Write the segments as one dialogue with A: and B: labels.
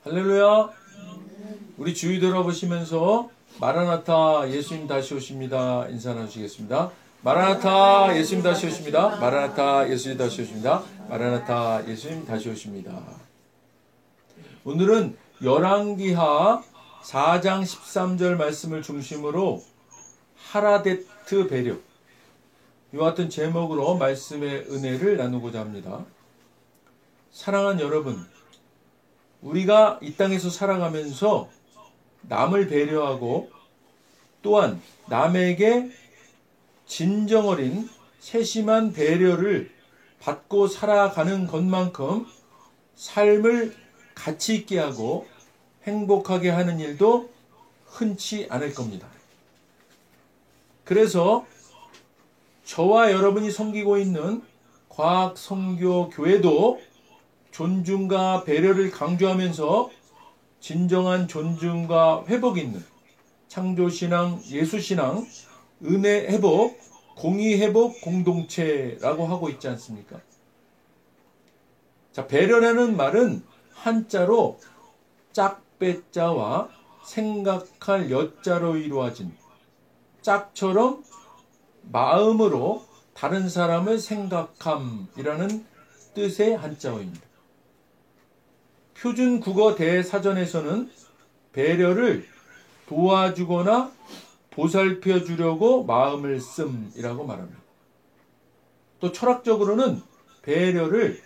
A: 할렐루야. 우리 주위 돌아보시면서 마라나타 예수님 다시 오십니다 인사 나누시겠습니다. 마라나타 예수님 다시 오십니다. 마라나타 예수님 다시 오십니다. 마라나타 예수님 다시 오십니다. 오늘은 열왕기하 4장 13절 말씀을 중심으로 하라데트 배려, 이와 같은 제목으로 말씀의 은혜를 나누고자 합니다. 사랑하는 여러분, 우리가 이 땅에서 살아가면서 남을 배려하고 또한 남에게 진정 어린 세심한 배려를 받고 살아가는 것만큼 삶을 가치 있게 하고 행복하게 하는 일도 흔치 않을 겁니다. 그래서 저와 여러분이 섬기고 있는 과학선교교회도 존중과 배려를 강조하면서 진정한 존중과 회복이 있는 창조신앙, 예수신앙, 은혜회복, 공의회복 공동체라고 하고 있지 않습니까? 자, 배려라는 말은 한자로 짝배자와 생각할 여자로 이루어진, 짝처럼 마음으로 다른 사람을 생각함이라는 뜻의 한자어입니다. 표준 국어 대사전에서는 배려를 도와주거나 보살펴 주려고 마음을 씀이라고 말합니다. 또 철학적으로는 배려를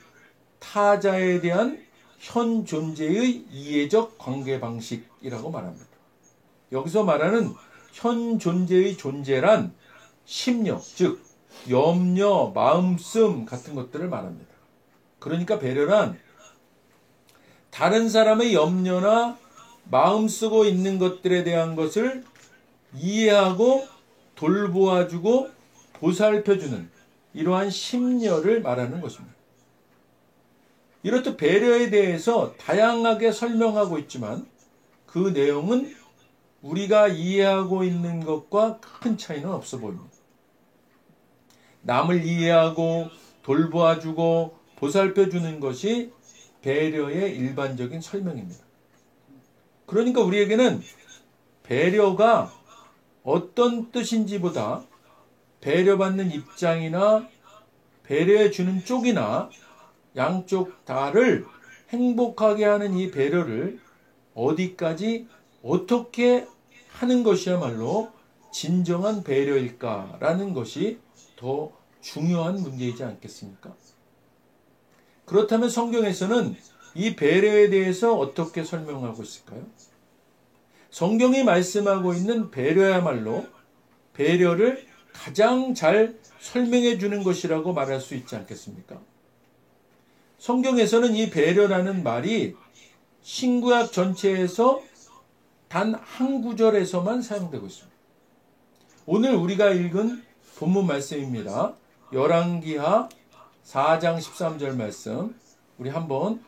A: 타자에 대한 현 존재의 이해적 관계 방식이라고 말합니다. 여기서 말하는 현 존재의 존재란 심려, 즉 염려, 마음씀 같은 것들을 말합니다. 그러니까 배려란 다른 사람의 염려나 마음 쓰고 있는 것들에 대한 것을 이해하고 돌보아주고 보살펴주는 이러한 심려를 말하는 것입니다. 이렇듯 배려에 대해서 다양하게 설명하고 있지만 그 내용은 우리가 이해하고 있는 것과 큰 차이는 없어 보입니다. 남을 이해하고 돌보아주고 보살펴주는 것이 배려의 일반적인 설명입니다. 그러니까 우리에게는 배려가 어떤 뜻인지보다 배려받는 입장이나 배려해주는 쪽이나 양쪽 다를 행복하게 하는 이 배려를 어디까지 어떻게 하는 것이야말로 진정한 배려일까라는 것이 더 중요한 문제이지 않겠습니까? 그렇다면 성경에서는 이 배려에 대해서 어떻게 설명하고 있을까요? 성경이 말씀하고 있는 배려야말로 배려를 가장 잘 설명해 주는 것이라고 말할 수 있지 않겠습니까? 성경에서는 이 배려라는 말이 신구약 전체에서 단 한 구절에서만 사용되고 있습니다. 오늘 우리가 읽은 본문 말씀입니다. 열왕기하 4장 13절 말씀 우리 한번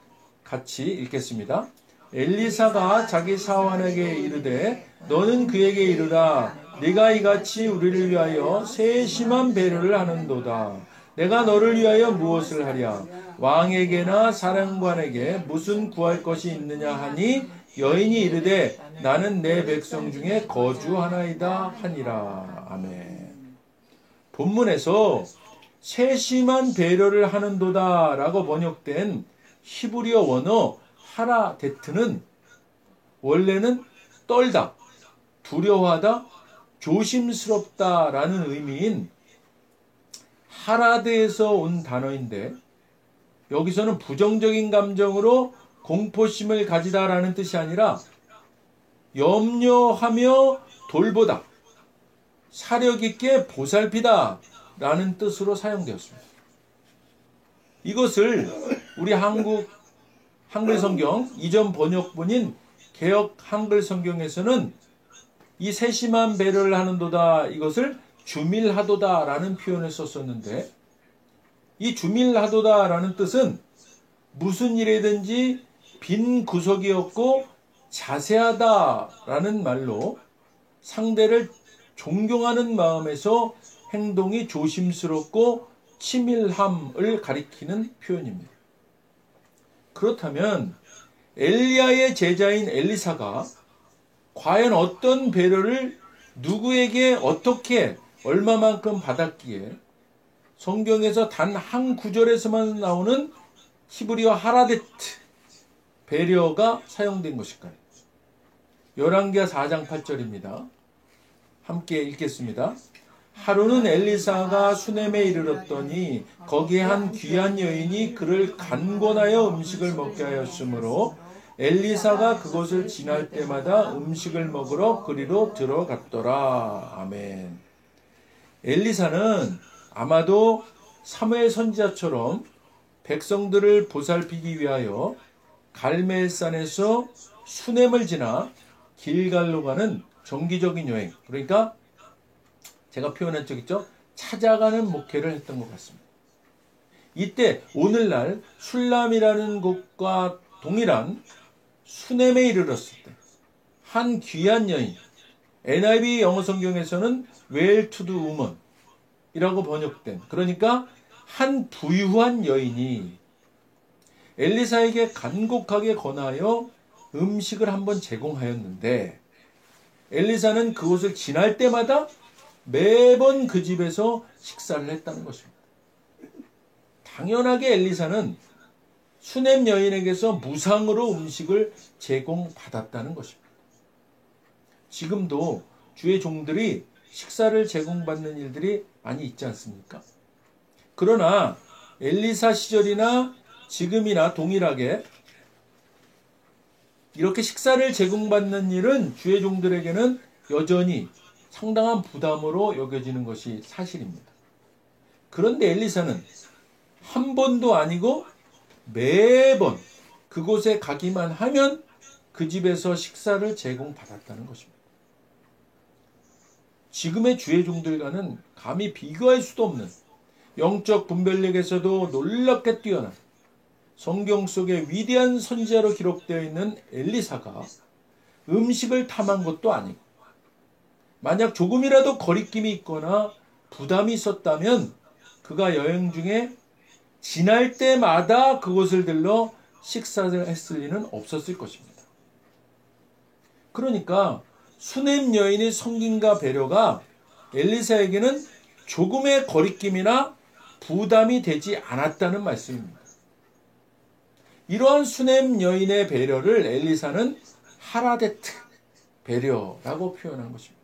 A: 같이 읽겠습니다. 엘리사가 자기 사환에게 이르되 너는 그에게 이르라 네가 이같이 우리를 위하여 세심한 배려를 하는도다. 내가 너를 위하여 무엇을 하랴? 왕에게나 사령관에게 무슨 구할 것이 있느냐 하니 여인이 이르되 나는 내 백성 중에 거주하나이다 하니라. 아멘. 본문에서 세심한 배려를 하는도다 라고 번역된 히브리어 원어 하라데트는 원래는 떨다, 두려워하다, 조심스럽다 라는 의미인 하라드에서 온 단어인데 여기서는 부정적인 감정으로 공포심을 가지다 라는 뜻이 아니라 염려하며 돌보다, 사력 있게 보살피다 라는 뜻으로 사용되었습니다. 이것을 우리 한글 성경 이전 번역본인 개역 한글 성경에서는 이 세심한 배려를 하는도다 이것을 주밀하도다 라는 표현을 썼었는데 이 주밀하도다 라는 뜻은 무슨 일이든지 빈 구석이 없고 자세하다 라는 말로 상대를 존경하는 마음에서 행동이 조심스럽고 치밀함을 가리키는 표현입니다. 그렇다면 엘리야의 제자인 엘리사가 과연 어떤 배려를 누구에게 어떻게 얼마만큼 받았기에 성경에서 단 한 구절에서만 나오는 히브리어 하라데트 배려가 사용된 것일까요? 열왕기하 4장 8절입니다. 함께 읽겠습니다. 하루는 엘리사가 수넴에 이르렀더니 거기에 한 귀한 여인이 그를 간곤하여 음식을 먹게 하였으므로 엘리사가 그곳을 지날 때마다 음식을 먹으러 그리로 들어갔더라. 아멘. 엘리사는 아마도 사무엘 선지자처럼 백성들을 보살피기 위하여 갈멜산에서 수넴을 지나 길갈로 가는 정기적인 여행, 그러니까 제가 표현한 적 있죠? 찾아가는 목회를 했던 것 같습니다. 이때 오늘날 술람이라는 곳과 동일한 수넴에 이르렀을 때 한 귀한 여인, NIV 영어 성경에서는 well to the woman 이라고 번역된, 그러니까 한 부유한 여인이 엘리사에게 간곡하게 권하여 음식을 한번 제공하였는데 엘리사는 그곳을 지날 때마다 매번 그 집에서 식사를 했다는 것입니다. 당연하게 엘리사는 수넴 여인에게서 무상으로 음식을 제공받았다는 것입니다. 지금도 주의 종들이 식사를 제공받는 일들이 많이 있지 않습니까? 그러나 엘리사 시절이나 지금이나 동일하게 이렇게 식사를 제공받는 일은 주의 종들에게는 여전히 상당한 부담으로 여겨지는 것이 사실입니다. 그런데 엘리사는 한 번도 아니고 매번 그곳에 가기만 하면 그 집에서 식사를 제공받았다는 것입니다. 지금의 주의 종들과는 감히 비교할 수도 없는 영적 분별력에서도 놀랍게 뛰어난 성경 속에 위대한 선지자로 기록되어 있는 엘리사가 음식을 탐한 것도 아니고 만약 조금이라도 거리낌이 있거나 부담이 있었다면 그가 여행 중에 지날 때마다 그곳을 들러 식사를 했을 리는 없었을 것입니다. 그러니까 수넴 여인의 섬김과 배려가 엘리사에게는 조금의 거리낌이나 부담이 되지 않았다는 말씀입니다. 이러한 수넴 여인의 배려를 엘리사는 하라데트 배려라고 표현한 것입니다.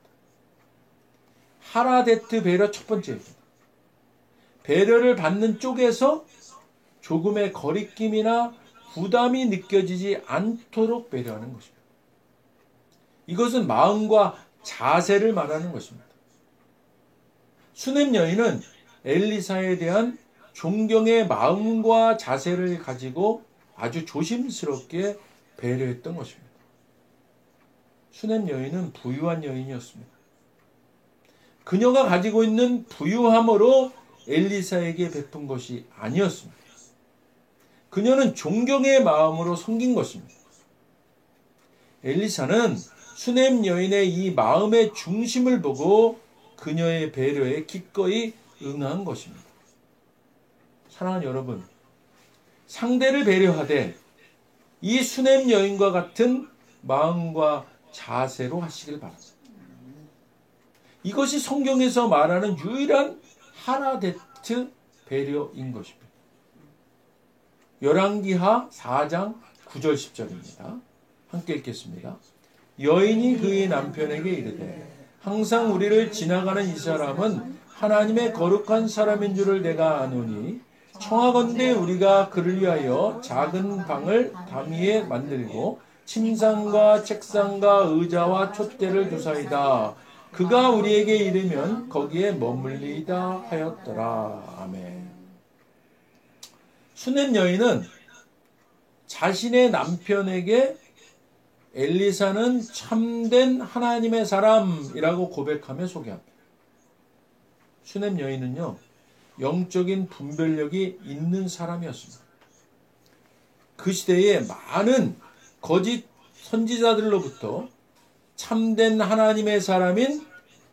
A: 하라데트 배려 첫 번째입니다. 배려를 받는 쪽에서 조금의 거리낌이나 부담이 느껴지지 않도록 배려하는 것입니다. 이것은 마음과 자세를 말하는 것입니다. 수넴 여인은 엘리사에 대한 존경의 마음과 자세를 가지고 아주 조심스럽게 배려했던 것입니다. 수넴 여인은 부유한 여인이었습니다. 그녀가 가지고 있는 부유함으로 엘리사에게 베푼 것이 아니었습니다. 그녀는 존경의 마음으로 섬긴 것입니다. 엘리사는 수넴 여인의 이 마음의 중심을 보고 그녀의 배려에 기꺼이 응한 것입니다. 사랑하는 여러분, 상대를 배려하되 이 수넴 여인과 같은 마음과 자세로 하시길 바랍니다. 이것이 성경에서 말하는 유일한 하라데트 배려인 것입니다. 열왕기하 4장 9절 10절입니다. 함께 읽겠습니다. 여인이 그의 남편에게 이르되 항상 우리를 지나가는 이 사람은 하나님의 거룩한 사람인 줄을 내가 아노니 청하건대 우리가 그를 위하여 작은 방을 담위에 만들고 침상과 책상과 의자와 촛대를 두사이다. 그가 우리에게 이르면 거기에 머물리이다 하였더라. 아멘. 수넴 여인은 자신의 남편에게 엘리사는 참된 하나님의 사람이라고 고백하며 소개합니다. 수넴 여인은요, 영적인 분별력이 있는 사람이었습니다. 그 시대에 많은 거짓 선지자들로부터 참된 하나님의 사람인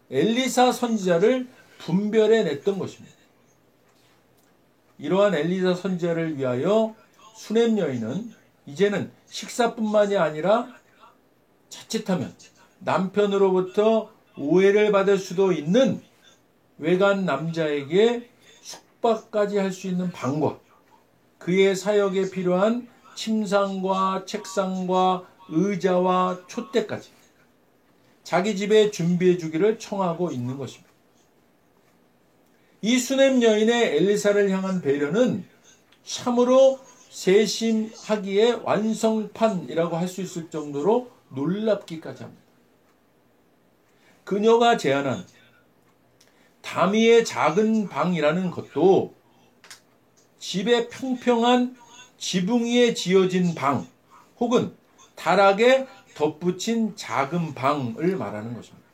A: 엘리사 선지자를 분별해냈던 것입니다. 이러한 엘리사 선지자를 위하여 수넴 여인은 이제는 식사뿐만이 아니라 자칫하면 남편으로부터 오해를 받을 수도 있는 외간 남자에게 숙박까지 할 수 있는 방과 그의 사역에 필요한 침상과 책상과 의자와 촛대까지 자기 집에 준비해 주기를 청하고 있는 것입니다. 이 수넴 여인의 엘리사를 향한 배려는 참으로 세심하기에 완성판이라고 할 수 있을 정도로 놀랍기까지 합니다. 그녀가 제안한 다미의 작은 방이라는 것도 집의 평평한 지붕 위에 지어진 방 혹은 다락에 덧붙인 작은 방을 말하는 것입니다.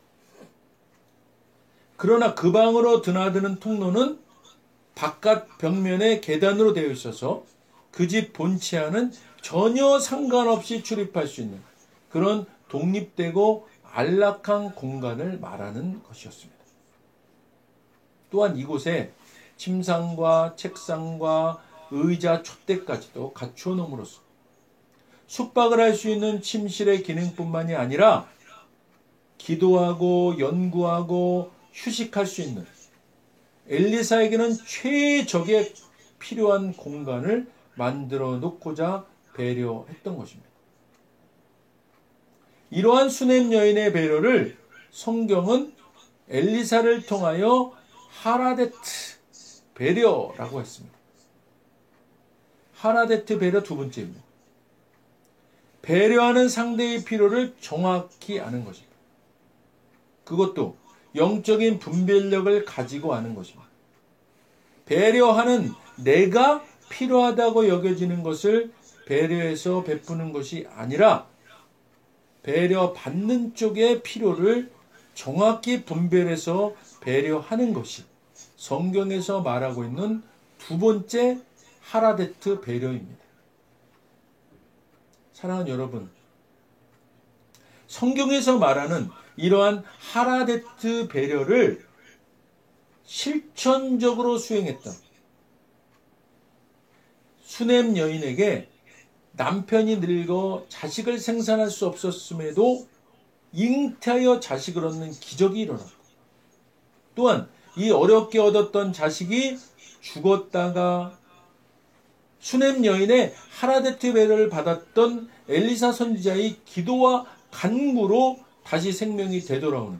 A: 그러나 그 방으로 드나드는 통로는 바깥 벽면에 계단으로 되어 있어서 그 집 본체와는 전혀 상관없이 출입할 수 있는 그런 독립되고 안락한 공간을 말하는 것이었습니다. 또한 이곳에 침상과 책상과 의자, 촛대까지도 갖추어 놓음으로써 숙박을 할 수 있는 침실의 기능뿐만이 아니라 기도하고 연구하고 휴식할 수 있는 엘리사에게는 최적의 필요한 공간을 만들어 놓고자 배려했던 것입니다. 이러한 수넴 여인의 배려를 성경은 엘리사를 통하여 하라데트 배려라고 했습니다. 하라데트 배려 두 번째입니다. 배려하는 상대의 필요를 정확히 아는 것입니다. 그것도 영적인 분별력을 가지고 아는 것입니다. 배려하는 내가 필요하다고 여겨지는 것을 배려해서 베푸는 것이 아니라 배려받는 쪽의 필요를 정확히 분별해서 배려하는 것이 성경에서 말하고 있는 두 번째 하라데트 배려입니다. 사랑하는 여러분, 성경에서 말하는 이러한 하라데트 배려를 실천적으로 수행했던 수넴 여인에게 남편이 늙어 자식을 생산할 수 없었음에도 잉태하여 자식을 얻는 기적이 일어났고, 또한 이 어렵게 얻었던 자식이 죽었다가 수넴 여인의 하라데트 배려를 받았던 엘리사 선지자의 기도와 간구로 다시 생명이 되돌아오는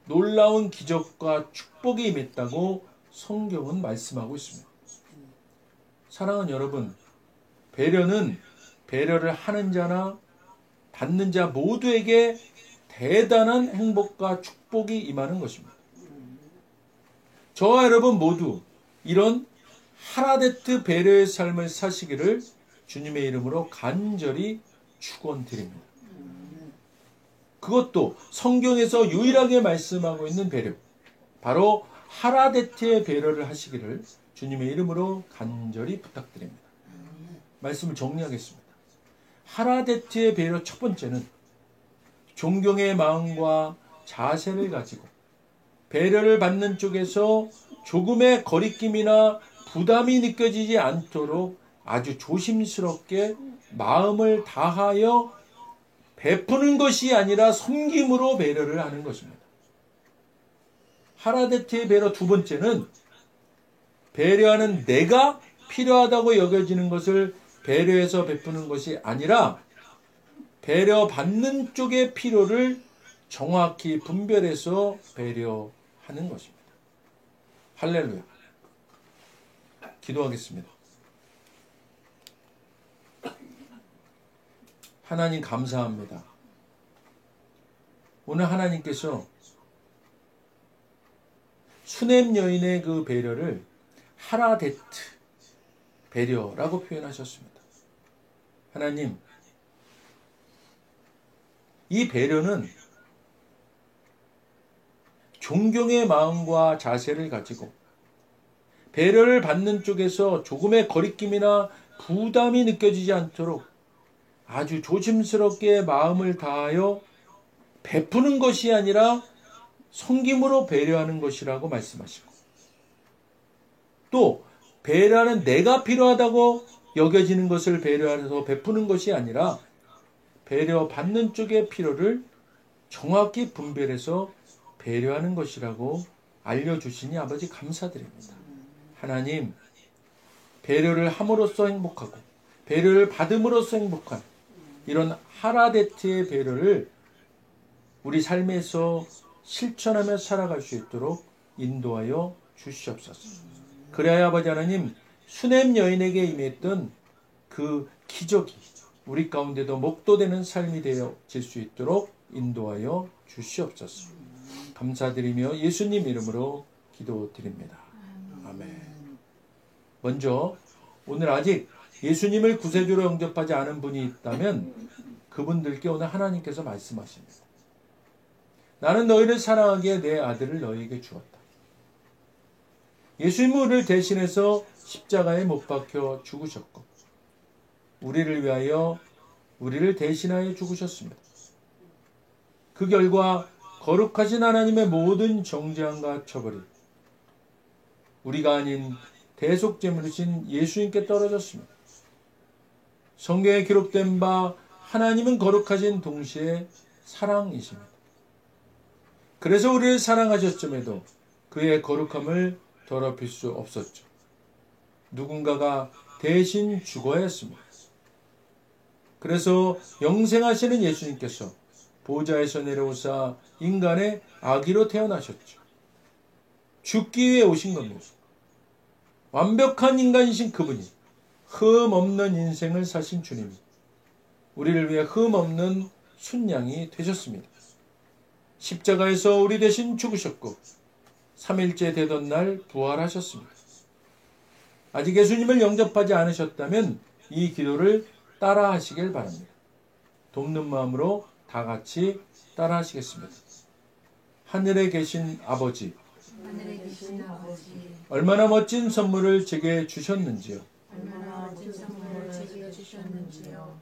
A: 놀라운 기적과 축복이 임했다고 성경은 말씀하고 있습니다. 사랑하는 여러분, 배려는 배려를 하는 자나 받는 자 모두에게 대단한 행복과 축복이 임하는 것입니다. 저와 여러분 모두 이런 하라데트 배려의 삶을 사시기를 주님의 이름으로 간절히 축원드립니다. 그것도 성경에서 유일하게 말씀하고 있는 배려, 바로 하라데트의 배려를 하시기를 주님의 이름으로 간절히 부탁드립니다. 말씀을 정리하겠습니다. 하라데트의 배려 첫 번째는 존경의 마음과 자세를 가지고 배려를 받는 쪽에서 조금의 거리낌이나 부담이 느껴지지 않도록 아주 조심스럽게 마음을 다하여 베푸는 것이 아니라 섬김으로 배려를 하는 것입니다. 하라데트의 배려 두 번째는 배려하는 내가 필요하다고 여겨지는 것을 배려해서 베푸는 것이 아니라 배려받는 쪽의 필요를 정확히 분별해서 배려하는 것입니다. 할렐루야. 기도하겠습니다. 하나님 감사합니다. 오늘 하나님께서 수넴 여인의 그 배려를 하라데트 배려라고 표현하셨습니다. 하나님, 이 배려는 존경의 마음과 자세를 가지고 배려를 받는 쪽에서 조금의 거리낌이나 부담이 느껴지지 않도록 아주 조심스럽게 마음을 다하여 베푸는 것이 아니라 섬김으로 배려하는 것이라고 말씀하시고, 또 배려하는 내가 필요하다고 여겨지는 것을 배려해서 베푸는 것이 아니라 배려받는 쪽의 필요를 정확히 분별해서 배려하는 것이라고 알려주시니 아버지 감사드립니다. 하나님, 배려를 함으로써 행복하고 배려를 받음으로써 행복한 이런 하라데트의 배려를 우리 삶에서 실천하며 살아갈 수 있도록 인도하여 주시옵소서. 그래야 아버지 하나님, 수넴 여인에게 임했던 그 기적이 우리 가운데도 목도되는 삶이 되어질 수 있도록 인도하여 주시옵소서. 감사드리며 예수님 이름으로 기도드립니다. 아멘. 먼저 오늘 아직 예수님을 구세주로 영접하지 않은 분이 있다면 그분들께 오늘 하나님께서 말씀하십니다. 나는 너희를 사랑하기에 내 아들을 너희에게 주었다. 예수님은 우리를 대신해서 십자가에 못 박혀 죽으셨고 우리를 위하여 우리를 대신하여 죽으셨습니다. 그 결과 거룩하신 하나님의 모든 정죄함과 처벌이 우리가 아닌 대속제물이신 예수님께 떨어졌습니다. 성경에 기록된 바 하나님은 거룩하신 동시에 사랑이십니다. 그래서 우리를 사랑하셨음에도 그의 거룩함을 더럽힐 수 없었죠. 누군가가 대신 죽어야 했습니다. 그래서 영생하시는 예수님께서 보좌에서 내려오사 인간의 아기로 태어나셨죠. 죽기 위해 오신 겁니다. 완벽한 인간이신 그분이 흠 없는 인생을 사신 주님이 우리를 위해 흠 없는 순양이 되셨습니다. 십자가에서 우리 대신 죽으셨고 3일째 되던 날 부활하셨습니다. 아직 예수님을 영접하지 않으셨다면 이 기도를 따라 하시길 바랍니다. 돕는 마음으로 다 같이 따라 하시겠습니다. 하늘에 계신 아버지, 얼마나 멋진 선물을 제게 주셨는지요.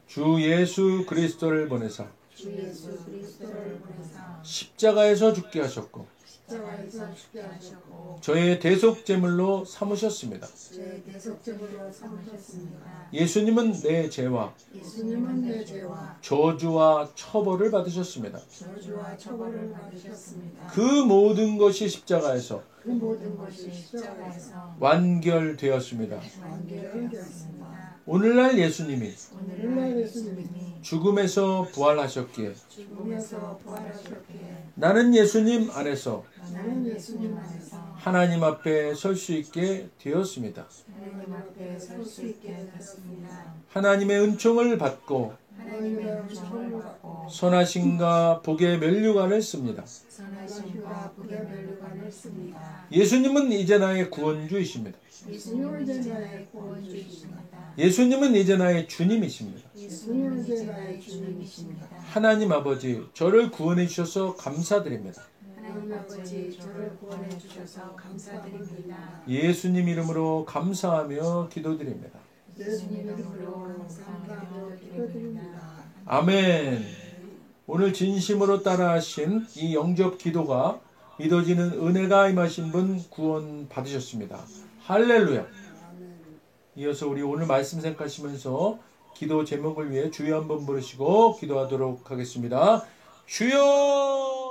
A: 주 예수 그리스도를 보내사 십자가에서 죽게 하셨고 저의 대속제물로 삼으셨습니다. 예수님은 내 죄와 저주와 처벌을 받으셨습니다. 그 모든 것이 십자가에서 완결되었습니다. 오늘날 예수님이 죽음에서 부활하셨기에 나는 예수님 안에서 하나님 앞에 설 수 있게 되었습니다. 하나님의 은총을 받고 선하심과 복의 면류관을 씁니다. 예수님은 이제 나의 구원주이십니다. 예수님은 이제 나의 주님이십니다. 하나님 아버지, 저를 구원해 주셔서 감사드립니다. 예수님 이름으로 감사하며 기도드립니다. 아멘. 오늘 진심으로 따라하신 이 영접 기도가 믿어지는 은혜가 임하신 분 구원 받으셨습니다. 할렐루야. 이어서 우리 오늘 말씀 생각하시면서 기도 제목을 위해 주여 한번 부르시고 기도하도록 하겠습니다. 주여!